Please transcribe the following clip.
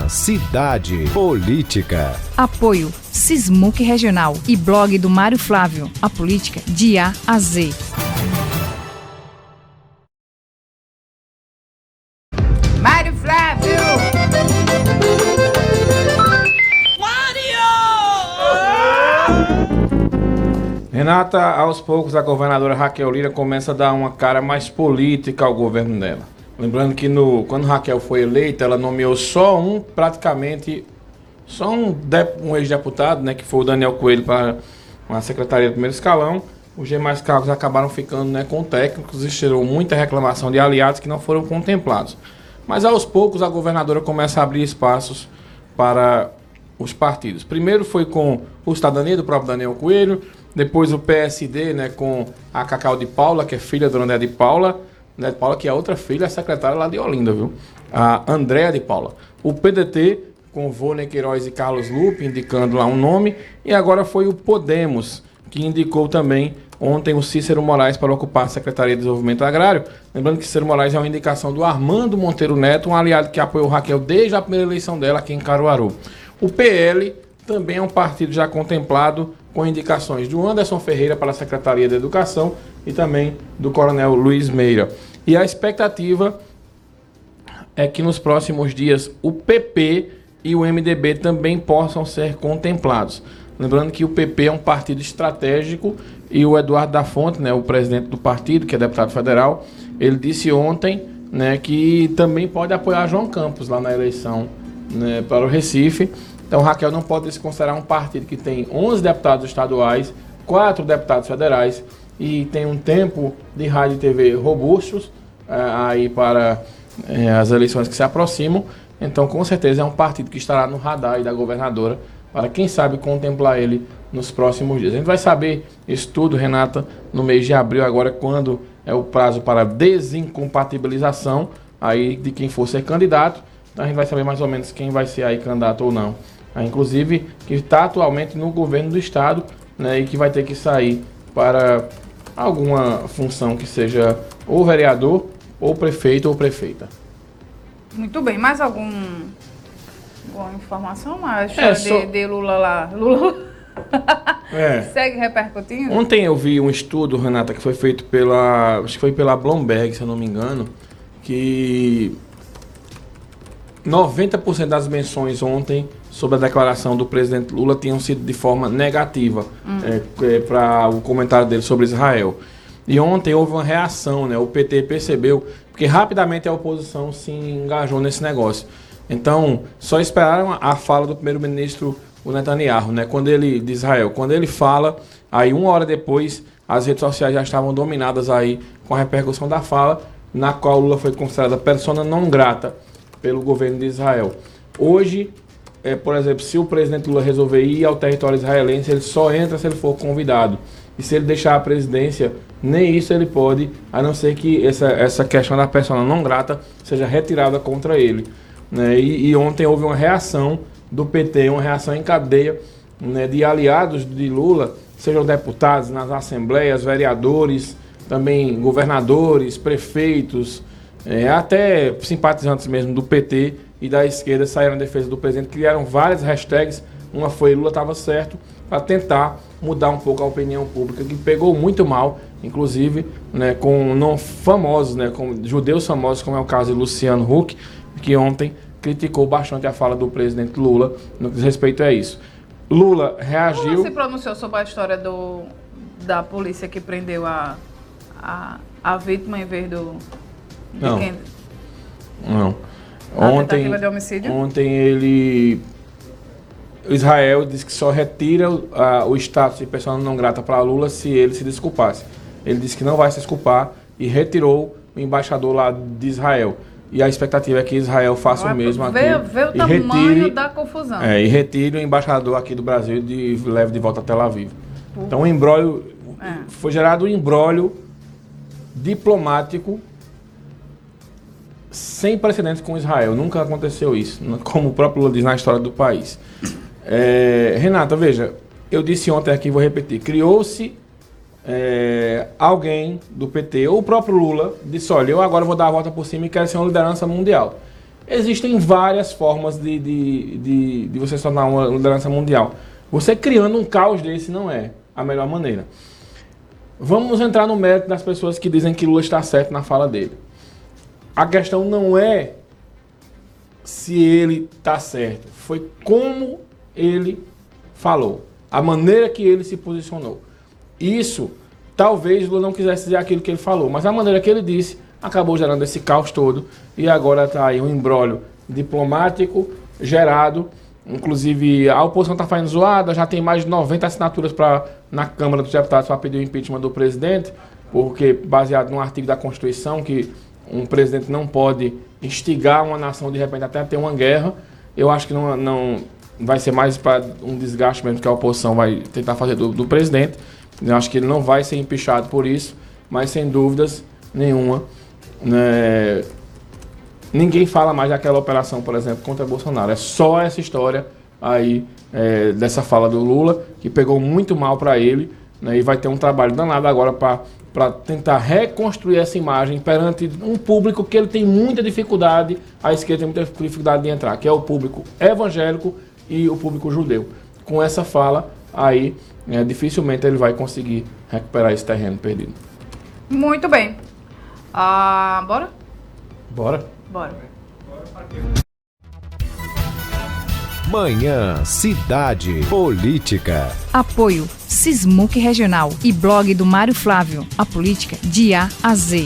cidade, política. Apoio Sismuc Regional e blog do Mário Flávio. A política de A a Z. Mário Flávio! Renata, aos poucos a governadora Raquel Lira começa a dar uma cara mais política ao governo dela. Lembrando que quando Raquel foi eleita, ela nomeou só um ex-deputado, né, que foi o Daniel Coelho para uma secretaria do primeiro escalão. Os demais cargos acabaram ficando, né, com técnicos e gerou muita reclamação de aliados que não foram contemplados. Mas aos poucos a governadora começa a abrir espaços para os partidos. Primeiro foi com o Cidadania, do próprio Daniel Coelho, depois o PSD, né, com a Cacau de Paula, que é filha da Dona de Paula, né, de Paula, que é outra filha, a secretária lá de Olinda, viu? A Andréa de Paula. O PDT, com Vônia Queiroz e Carlos Lupe, indicando lá um nome, e agora foi o Podemos, que indicou também ontem o Cícero Moraes para ocupar a Secretaria de Desenvolvimento Agrário. Lembrando que Cícero Moraes é uma indicação do Armando Monteiro Neto, um aliado que apoiou Raquel desde a primeira eleição dela aqui em Caruaru. O PL também é um partido já contemplado com indicações do Anderson Ferreira para a Secretaria de Educação e também do Coronel Luiz Meira. E a expectativa é que nos próximos dias o PP e o MDB também possam ser contemplados. Lembrando que o PP é um partido estratégico e o Eduardo da Fonte, né, o presidente do partido, que é deputado federal, ele disse ontem, né, que também pode apoiar João Campos lá na eleição, né, para o Recife. Então Raquel não pode se considerar um partido que tem 11 deputados estaduais, 4 deputados federais e tem um tempo de rádio e TV robustos aí para as eleições que se aproximam. Então com certeza é um partido que estará no radar aí da governadora para quem sabe contemplar ele nos próximos dias. A gente vai saber isso tudo, Renata, no mês de abril agora, quando é o prazo para desincompatibilização aí de quem for ser candidato. Então a gente vai saber mais ou menos quem vai ser aí candidato ou não. Inclusive, que está atualmente no governo do estado, né, e que vai ter que sair para alguma função que seja ou vereador, ou prefeito ou prefeita. Muito bem, mais alguma informação mais de Lula lá? Lula segue repercutindo? Ontem eu vi um estudo, Renata, que foi feito acho que foi pela Bloomberg, se eu não me engano, que 90% das menções ontem sobre a declaração do presidente Lula tinham sido de forma negativa para o comentário dele sobre Israel. E ontem houve uma reação, né? O PT percebeu, porque rapidamente a oposição se engajou nesse negócio. Então, só esperaram a fala do primeiro-ministro o Netanyahu, né? De Israel. Quando ele fala, aí uma hora depois, as redes sociais já estavam dominadas aí com a repercussão da fala, na qual Lula foi considerada persona não grata pelo governo de Israel. Hoje, por exemplo, se o presidente Lula resolver ir ao território israelense, ele só entra se ele for convidado. E se ele deixar a presidência, nem isso ele pode, a não ser que essa questão da persona não grata seja retirada contra ele. Né? E ontem houve uma reação do PT, uma reação em cadeia, né, de aliados de Lula, sejam deputados nas assembleias, vereadores, também governadores, prefeitos, até simpatizantes mesmo do PT e da esquerda saíram em defesa do presidente, criaram várias hashtags, uma foi Lula estava certo, para tentar mudar um pouco a opinião pública, que pegou muito mal, inclusive, né, com não famosos, né, com judeus famosos, como é o caso de Luciano Huck, que ontem criticou bastante a fala do presidente Lula no que diz respeito a isso. Lula reagiu... Lula se pronunciou sobre a história da polícia que prendeu a vítima em vez do... Não. Quem? Não. Tentativa de homicídio? Ontem Israel disse que só retira o status de pessoa não grata para Lula se ele se desculpasse. Ele disse que não vai se desculpar e retirou o embaixador lá de Israel. E a expectativa é que Israel faça o mesmo aqui. Vê o tamanho da confusão. E retire o embaixador aqui do Brasil e leve de volta a Tel Aviv. Então o imbróglio... Foi gerado um imbróglio diplomático sem precedentes com Israel. Nunca aconteceu isso, como o próprio Lula diz na história do país. Renata, veja, eu disse ontem aqui, vou repetir, criou-se alguém do PT, ou o próprio Lula, disse, olha, eu agora vou dar a volta por cima e quero ser uma liderança mundial. Existem várias formas de você se tornar uma liderança mundial. Você criando um caos desse não é a melhor maneira. Vamos entrar no mérito das pessoas que dizem que Lula está certo na fala dele. A questão não é se ele está certo, foi como ele falou, a maneira que ele se posicionou. Isso, talvez Lula não quisesse dizer aquilo que ele falou, mas a maneira que ele disse acabou gerando esse caos todo e agora está aí um imbróglio diplomático gerado. Inclusive, a oposição está fazendo zoada, já tem mais de 90 assinaturas na Câmara dos Deputados para pedir o impeachment do presidente, porque baseado num artigo da Constituição que um presidente não pode instigar uma nação de repente até ter uma guerra. Eu acho que não vai ser mais para um desgaste mesmo que a oposição vai tentar fazer do presidente. Eu acho que ele não vai ser impeachado por isso, mas sem dúvidas nenhuma, né, ninguém fala mais daquela operação, por exemplo, contra Bolsonaro. É só essa história aí dessa fala do Lula, que pegou muito mal para ele, né, e vai ter um trabalho danado agora para tentar reconstruir essa imagem perante um público que ele tem muita dificuldade, a esquerda tem muita dificuldade de entrar, que é o público evangélico e o público judeu. Com essa fala aí, dificilmente ele vai conseguir recuperar esse terreno perdido. Muito bem. Bora? Bora? Bora. Manhã Cidade Política. Apoio Sismuc Regional e blog do Mário Flávio. A política de A a Z.